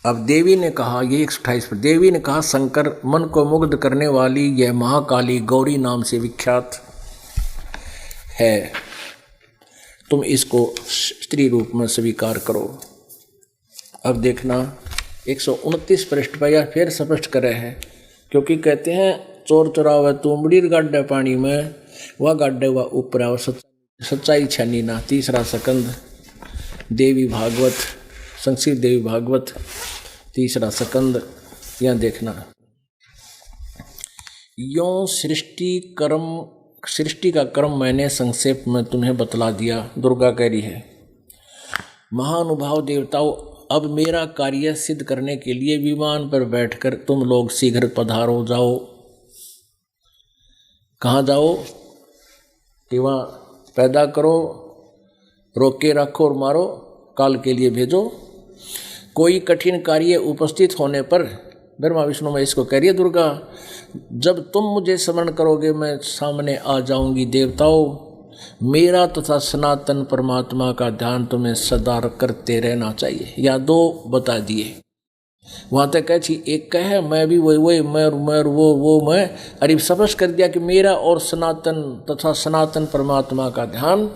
अब देवी ने कहा, ये 128 पर देवी ने कहा, शंकर मन को मुग्ध करने वाली यह महाकाली गौरी नाम से विख्यात है, तुम इसको स्त्री रूप में स्वीकार करो। अब देखना 129 पृष्ठ पर यह फिर स्पष्ट करे है, क्योंकि कहते हैं चोर चोरावे तुमड़ी गाड्डे पानी में, वह गाड्डे वह ऊपर आओ, सच्चाई छानी ना। तीसरा स्कंद देवी भागवत, संक्षिप्त देवी भागवत तीसरा स्कंद, यहाँ देखना। यों सृष्टि का क्रम मैंने संक्षेप में तुम्हें बतला दिया। दुर्गा कह रही है, महानुभाव देवताओं, अब मेरा कार्य सिद्ध करने के लिए विमान पर बैठकर तुम लोग शीघ्र पधारो, जाओ। कहाँ जाओ? कि वहाँ पैदा करो, रोक के रखो और मारो, काल के लिए भेजो। कोई कठिन कार्य उपस्थित होने पर, ब्रह्मा विष्णु महेश को कह रही है दुर्गा, जब तुम मुझे स्मरण करोगे मैं सामने आ जाऊंगी। देवताओं, मेरा तथा सनातन परमात्मा का ध्यान तुम्हें सदा करते रहना चाहिए। या दो बता दिए, वहाँ तक कह छी एक कहे मैं भी वही मैं वो मैं, अरे स्पष्ट कर दिया कि मेरा और सनातन तथा सनातन परमात्मा का ध्यान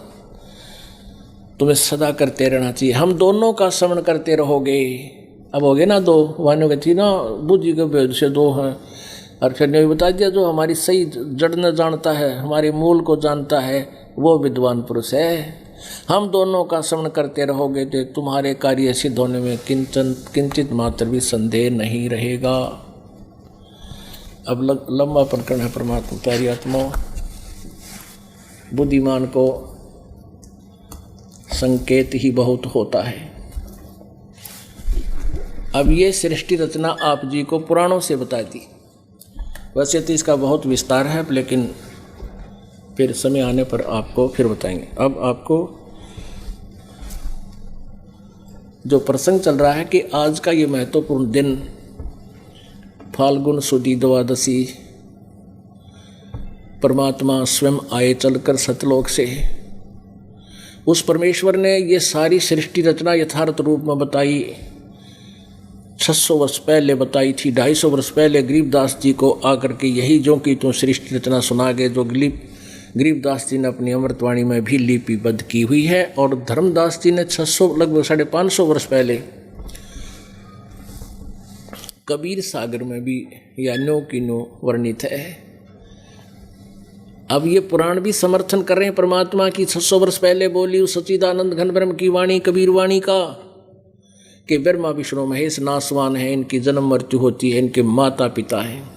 तुम्हें सदा करते रहना चाहिए। हम दोनों का स्मरण करते रहोगे। अब हो गए ना दो, वानों थी ना बुद्धि के भेद से दो हैं। और फिर ने भी बता दिया, जो हमारी सही जड़ न जानता है, हमारे मूल को जानता है, वो विद्वान पुरुष है। हम दोनों का स्मरण करते रहोगे तो तुम्हारे कार्य सिद्ध होने में किंचित मात्र भी संदेह नहीं रहेगा। अब लंबा प्रकरण है। परमात्मा प्यारी आत्मा, बुद्धिमान को संकेत ही बहुत होता है। अब ये सृष्टि रचना आप जी को पुराणों से बता दी। वैसे तो इसका बहुत विस्तार है, लेकिन फिर समय आने पर आपको फिर बताएंगे। अब आपको जो प्रसंग चल रहा है कि आज का ये महत्वपूर्ण दिन फाल्गुन सुदी द्वादशी, परमात्मा स्वयं आए चलकर सतलोक से। उस परमेश्वर ने ये सारी सृष्टि रचना यथार्थ रूप में बताई। 600 वर्ष पहले बताई थी। 250 वर्ष पहले गरीबदास जी को आकर के यही जो कि तुम सृष्टि रचना सुना गए, जो गरीबदास जी ने अपनी अमृतवाणी में भी लिपिबद्ध की हुई है। और धर्मदास जी ने 600 लगभग 550 वर्ष पहले कबीर सागर में भी या नो की नो वर्णित है। अब ये पुराण भी समर्थन कर रहे हैं परमात्मा की 600 वर्ष पहले बोली उस सच्चिदानंद घन ब्रह्म की वाणी, कबीर वाणी का, कि ब्रह्मा विष्णु महेश नासवान है, इनकी जन्म मृत्यु होती है, इनके माता पिता हैं।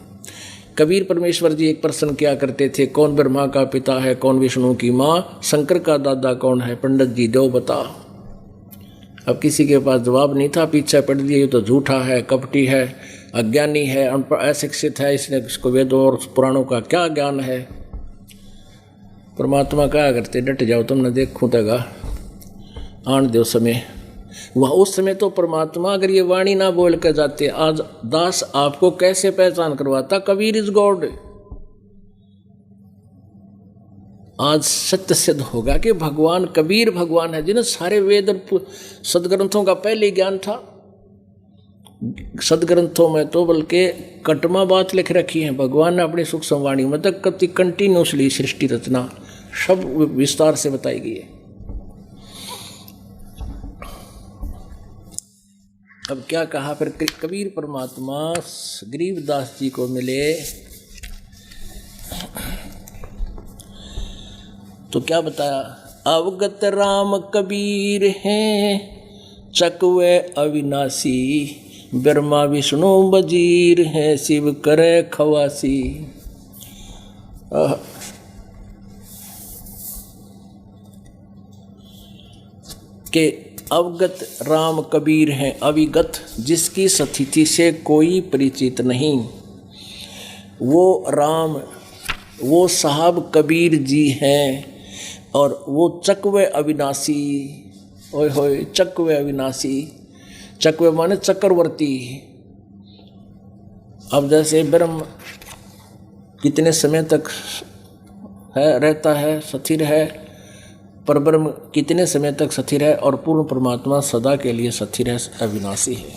कबीर परमेश्वर जी एक प्रश्न किया करते थे, कौन ब्रह्मा का पिता है, कौन विष्णु की माँ, शंकर का दादा कौन है, पंडित जी दो बता। अब किसी के पास जवाब नहीं था, पीछे पड़ दिए, तो झूठा है, कपटी है, अज्ञानी है, अशिक्षित है, इसको वेदों और पुराणों का क्या ज्ञान है। परमात्मा क्या करते, डट जाओ, तुमने देखूं तगा आन दो समय। वह उस समय तो परमात्मा अगर ये वाणी ना बोल कर जाते, आज दास आपको कैसे पहचान करवाता कबीर इज गॉड। आज सत्य सिद्ध होगा कि भगवान कबीर भगवान है जिन्हें सारे वेद और सदग्रंथों का पहले ज्ञान था। सदग्रंथों में तो बल्कि कटमा बात लिख रखी है, भगवान ने अपनी सूक्ष्म वाणी में तक कति कंटिन्यूसली सृष्टि रचना सब विस्तार से बताई गई है। अब क्या कहा फिर कबीर परमात्मा गरीबदास जी को मिले तो क्या बताया, अवगत राम कबीर हैं चकवे अविनाशी, ब्रह्मा विष्णु बजीर हैं शिव करे खवासी। के अवगत राम कबीर हैं, अविगत जिसकी स्थिति से कोई परिचित नहीं, वो राम वो साहब कबीर जी हैं। और वो चकवे अविनाशी, ओए होए चकवे अविनाशी, चकवे माने चक्रवर्ती। अब जैसे ब्रह्म कितने समय तक है रहता है, स्थिर है, पर ब्रह्म कितने समय तक स्थिर है, और पूर्ण परमात्मा सदा के लिए स्थिर है, अविनाशी है।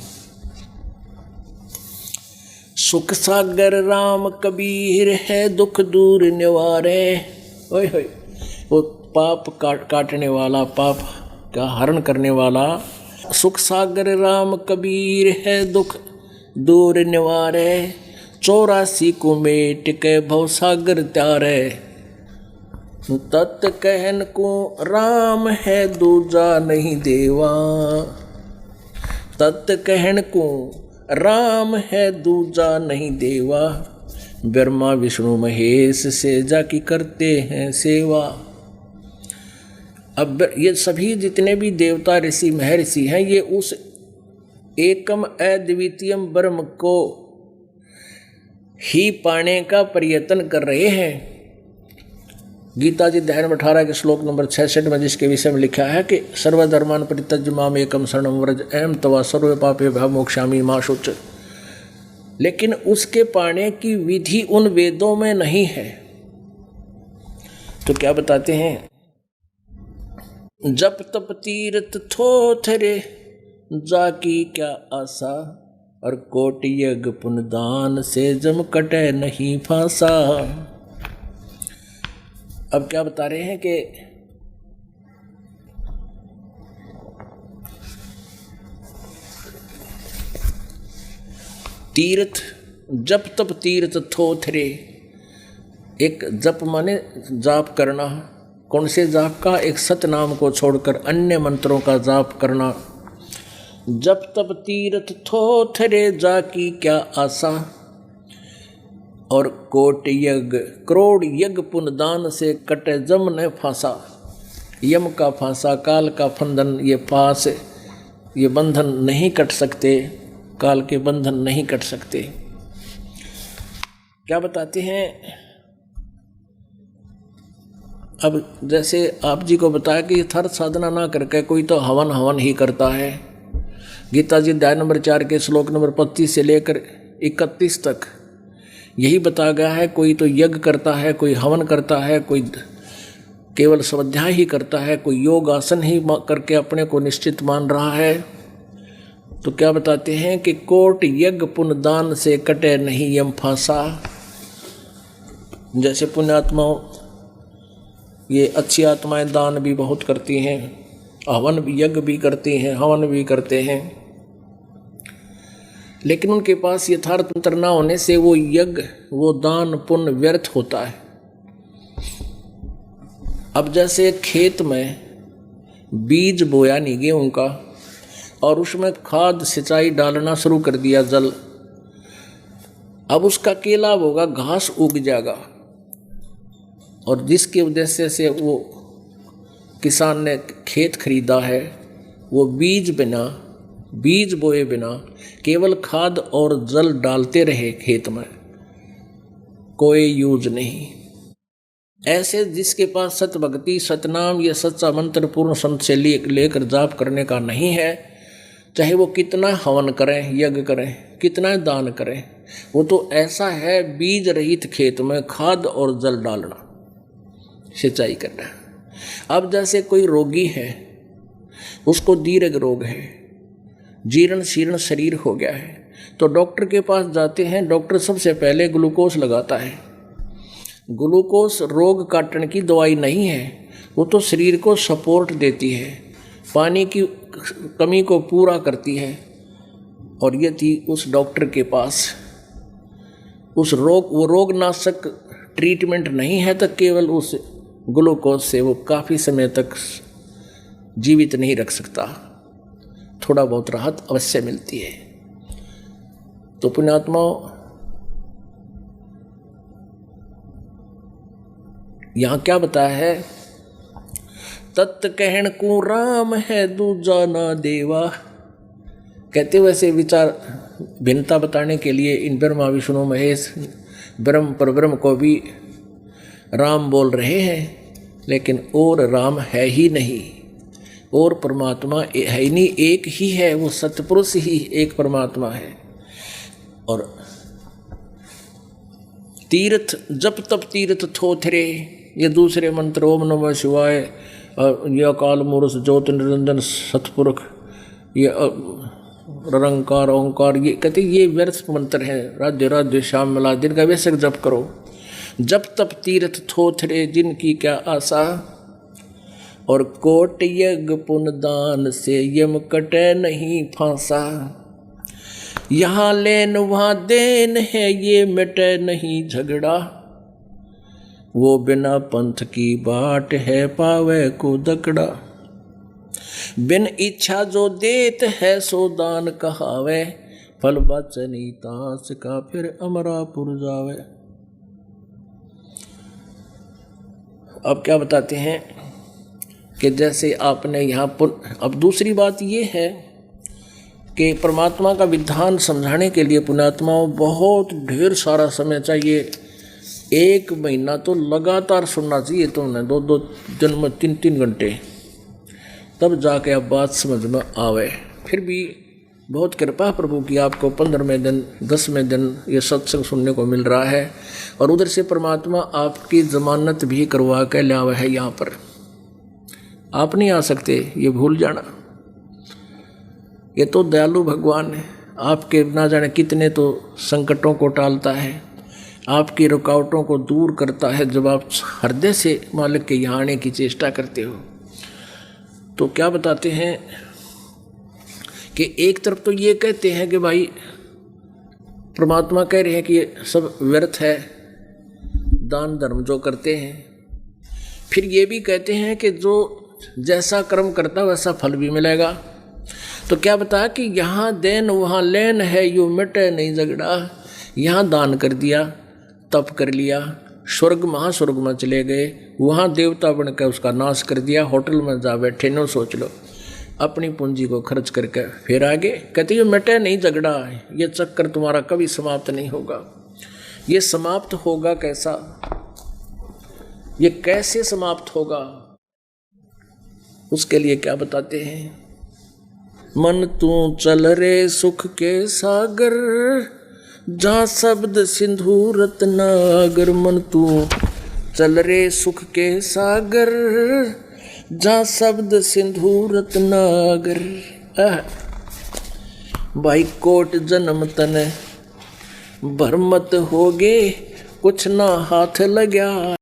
सुख सागर राम कबीर है दुख दूर निवारे, ओए होए वो पाप काटने वाला, पाप का हरण करने वाला। सुख सागर राम कबीर है दुख दूर निवारे, 84 को मेट के भव सागर त्यारे, तत् कहन को राम है दूजा नहीं देवा, तत् कहन को राम है दूजा नहीं देवा, ब्रह्मा विष्णु महेश से जाकी करते हैं सेवा। अब ये सभी जितने भी देवता ऋषि महर्षि हैं ये उस एकम अद्वितीयम ब्रह्म को ही पाने का प्रयत्न कर रहे हैं। गीता जी अध्याय नंबर 18 के श्लोक नंबर 66 में जिसके विषय में लिखा है कि सर्वधर्मान परित्यज्य माम एकम शरणं व्रज अहं तवा सर्व पापे भय मोक्षामि मा शुच। लेकिन उसके पाने की विधि उन वेदों में नहीं है। तो क्या बताते हैं, जप तप तीर्थ थोथरे जाकी क्या आशा, और कोटि यज्ञ पुण्य दान से जम कटे नहीं फांसा। अब क्या बता रहे हैं कि तीर्थ जप तप तीर्थ थोथरे, एक जप माने जाप करना, कौन से जाप का, एक सतनाम को छोड़कर अन्य मंत्रों का जाप करना। जप तप तीर्थ थोथरे जाकी क्या आशा, और कोट यज्ञ करोड़ यज्ञ पुण्य दान से कटे जम न फांसा। यम का फांसा, काल का फंदन, ये फांस ये बंधन नहीं कट सकते, काल के बंधन नहीं कट सकते। क्या बताते हैं, अब जैसे आप जी को बताया कि यथार्थ साधना ना करके कोई तो हवन हवन ही करता है। गीता जी अध्याय नंबर 4 के श्लोक नंबर 25 से लेकर 31 तक यही बताया गया है। कोई तो यज्ञ करता है, कोई हवन करता है, कोई केवल स्वाध्याय ही करता है, कोई योग आसन ही करके अपने को निश्चित मान रहा है। तो क्या बताते हैं कि कोट यज्ञ पुण्य दान से कटे नहीं यम फांसा। जैसे पुण्यात्माओं ये अच्छी आत्माएं दान भी बहुत करती हैं, हवन भी यज्ञ भी करती हैं, हवन भी करते हैं, लेकिन उनके पास यथार्थ मंत्र ना होने से वो यज्ञ वो दान पुण्य व्यर्थ होता है। अब जैसे खेत में बीज बोया नहीं गेहूं का और उसमें खाद सिंचाई डालना शुरू कर दिया, जल, अब उसका क्या लाभ होगा, घास उग जाएगा। और जिसके उद्देश्य से वो किसान ने खेत खरीदा है वो बीज बोए बिना केवल खाद और जल डालते रहे खेत में, कोई यूज नहीं। ऐसे जिसके पास सत भक्ति सतनाम या सच्चा मंत्र पूर्ण संत से लेकर जाप करने का नहीं है, चाहे वो कितना हवन करें, यज्ञ करें, कितना दान करें, वो तो ऐसा है बीज रहित खेत में खाद और जल डालना। सिंचाई करना। अब जैसे कोई रोगी है, उसको दीर्घ रोग है, जीर्ण शीर्ण शरीर हो गया है, तो डॉक्टर के पास जाते हैं। डॉक्टर सबसे पहले ग्लूकोज लगाता है। ग्लूकोज रोग काटने की दवाई नहीं है, वो तो शरीर को सपोर्ट देती है, पानी की कमी को पूरा करती है। और ये थी उस डॉक्टर के पास वो रोगनाशक ट्रीटमेंट नहीं है, तो केवल उस ग्लूकोज से वो काफ़ी समय तक जीवित नहीं रख सकता, थोड़ा बहुत राहत अवश्य मिलती है। तो पुण्यात्माओं, यहाँ क्या बताया है? तत् कहण को राम है दूजा ना देवा। कहते वैसे विचार भिन्नता बताने के लिए इन ब्रह्मा विष्णु महेश ब्रह्म परब्रह्म को भी राम बोल रहे हैं, लेकिन और राम है ही नहीं, और परमात्मा है ही नहीं, एक ही है, वो सतपुरुष ही एक परमात्मा है। और तीर्थ जप तप तीर्थ थोथरे, ये दूसरे मंत्र ओम नमः शिवाय, ये अकाल मूर्त ज्योति निरंजन सतपुरुष, ये निरंकार ओंकार, ये कहते ये व्यर्थ मंत्र है। राधे राधे श्याम मिला दिन का बेशक जप करो। जप तप तीर्थ थोथरे जिनकी क्या आशा, और कोट यज्ञ पुण्य दान से यम कटे नहीं फांसा। यहाँ लेन वहाँ देन है, ये मिटे नहीं झगड़ा। वो बिना पंथ की बाट है, पावे को दकड़ा। बिन इच्छा जो देत है, सो दान कहावे। फल बचनी तास का फिर अमरापुर जावे। अब क्या बताते हैं कि जैसे आपने यहाँ पर, अब दूसरी बात ये है कि परमात्मा का विधान समझाने के लिए पुण्यात्माओं बहुत ढेर सारा समय चाहिए। 1 महीना तो लगातार सुनना चाहिए तुमने, 2-2 दिन में 3-3 घंटे, तब जाके अब बात समझ में आवे। फिर भी बहुत कृपा प्रभु की, आपको 15वें दिन 10वें दिन ये सत्संग सुनने को मिल रहा है। और उधर से परमात्मा आपकी जमानत भी करवा के लावे है। यहाँ पर आप नहीं आ सकते, ये भूल जाना। ये तो दयालु भगवान है, आपके ना जाने कितने तो संकटों को टालता है, आपकी रुकावटों को दूर करता है जब आप हृदय से मालिक के यहाँ आने की चेष्टा करते हो। तो क्या बताते हैं कि एक तरफ तो ये कहते हैं कि भाई परमात्मा कह रहे हैं कि ये सब व्यर्थ है, दान धर्म जो करते हैं। फिर ये भी कहते हैं कि जो जैसा कर्म करता वैसा फल भी मिलेगा। तो क्या बताया कि यहाँ देन वहाँ लेन है, यूँ मिटे नहीं झगड़ा। यहाँ दान कर दिया, तप कर लिया, स्वर्ग महास्वर्ग में चले गए, वहाँ देवता बनकर उसका नाश कर दिया, होटल में जा बैठे, नो सोच लो अपनी पूंजी को खर्च करके फिर आगे। कहते ये मिटे नहीं झगड़ा, ये चक्कर तुम्हारा कभी समाप्त नहीं होगा। ये समाप्त होगा कैसा, ये कैसे समाप्त होगा, उसके लिए क्या बताते हैं? मन तू चल रे सुख के सागर, जहाँ शब्द सिंधु रत्नागर। मन तू चल रे सुख के सागर, जहाँ शब्द सिंधु रत्नागर। भाई कोट जन्म तन भरमत होगे, कुछ ना हाथ लग्या।